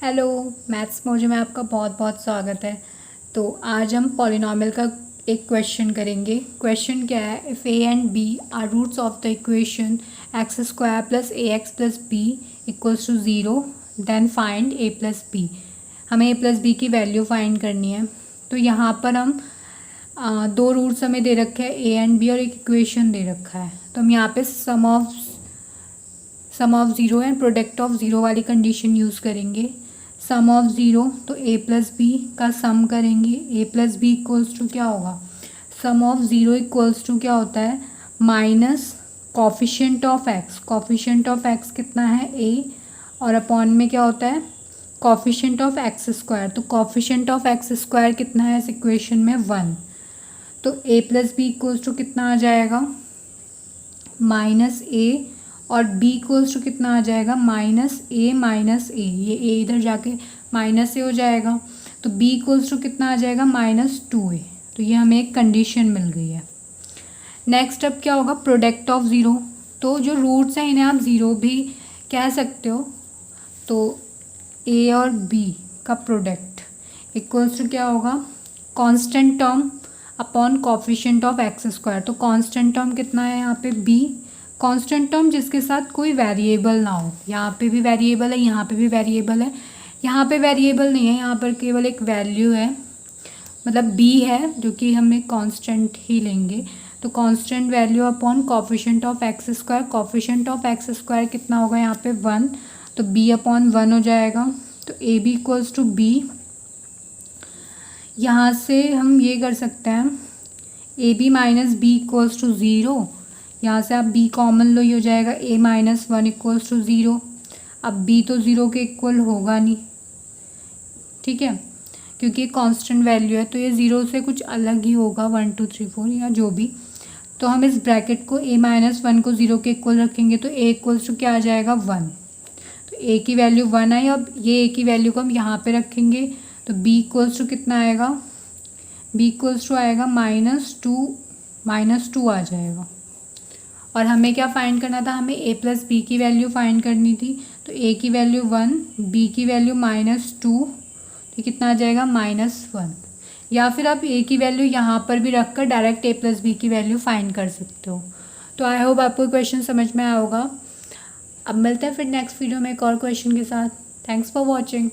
Hello, maths मोजे में आपका बहुत बहुत स्वागत है। तो आज हम पॉलिनॉमियल का एक क्वेश्चन करेंगे। क्वेश्चन क्या है, if a and b are roots of the equation x square plus a x plus b equals to zero then find a plus b. हमें ए प्लस बी की वैल्यू फाइंड करनी है। तो यहाँ पर हम दो रूट्स हमें दे रखे हैं, ए एंड बी, और एक इक्वेशन दे रखा है। तो हम यहाँ पे sum of zero and product of zero वाली कंडीशन यूज़ करेंगे। सम ऑफ ज़ीरो तो ए प्लस बी का सम करेंगे। ए प्लस बी इक्वल्स टू क्या होगा, सम ऑफ ज़ीरो इक्वल्स टू क्या होता है, minus coefficient of x. Coefficient of x कितना है, ए, और अपॉन में क्या होता है, कॉफिशिएंट ऑफ एक्स स्क्वायर। तो कॉफिशिएंट ऑफ एक्स स्क्वायर कितना है इस इक्वेशन में, 1। तो ए प्लस बी इक्वल्स टू कितना आ जाएगा, माइनस ए, और b इक्वल्स टू कितना आ जाएगा, माइनस ए माइनस ए। ये a इधर जाके माइनस ए हो जाएगा। तो b इक्वल्स टू कितना आ जाएगा, -2a। तो ये हमें एक कंडीशन मिल गई है। नेक्स्ट अब क्या होगा, प्रोडक्ट ऑफ ज़ीरो। तो जो रूट्स हैं इन्हें आप ज़ीरो भी कह सकते हो। तो a और b का प्रोडक्ट इक्वल्स टू क्या होगा, constant term upon coefficient of x square. तो कांस्टेंट टर्म कितना है यहाँ पे, b। कांस्टेंट टर्म जिसके साथ कोई वेरिएबल ना हो। यहाँ पे भी वेरिएबल है, यहाँ पे भी वेरिएबल है, यहाँ पे वेरिएबल नहीं है, यहाँ पर केवल एक वैल्यू है, मतलब b है, जो कि हम एक कांस्टेंट ही लेंगे। तो constant value upon coefficient of x square. Coefficient of x square कितना होगा यहाँ पे, 1। तो b अपॉन 1 हो जाएगा। तो a b equals to b. यहाँ से हम ये कर सकते हैं, a b minus b equals to zero. यहाँ से आप b कॉमन लो, ये हो जाएगा a minus 1 equals to zero. अब b तो ज़ीरो के इक्वल होगा नहीं, ठीक है, क्योंकि ये कांस्टेंट वैल्यू है। तो ये ज़ीरो से कुछ अलग ही होगा, 1 2 3 4 या जो भी। तो हम इस ब्रैकेट को a माइनस 1 को ज़ीरो के इक्वल रखेंगे। तो a इक्वल्स टू क्या आ जाएगा, 1। तो a की वैल्यू 1 आई। अब ये a की वैल्यू को हम यहाँ पे रखेंगे। तो b इक्वल्स टू कितना आएगा, b इक्वल्स टू आएगा -2 आ जाएगा। और हमें क्या फाइंड करना था, हमें a प्लस बी की वैल्यू फाइंड करनी थी। तो a की वैल्यू 1, b की वैल्यू -2, तो कितना आ जाएगा, -1। या फिर आप a की वैल्यू यहाँ पर भी रखकर डायरेक्ट a प्लस बी की वैल्यू फाइंड कर सकते हो। तो आई होप आपको क्वेश्चन समझ में आया होगा। अब मिलते हैं फिर नेक्स्ट वीडियो में एक और क्वेश्चन के साथ। Thanks for watching.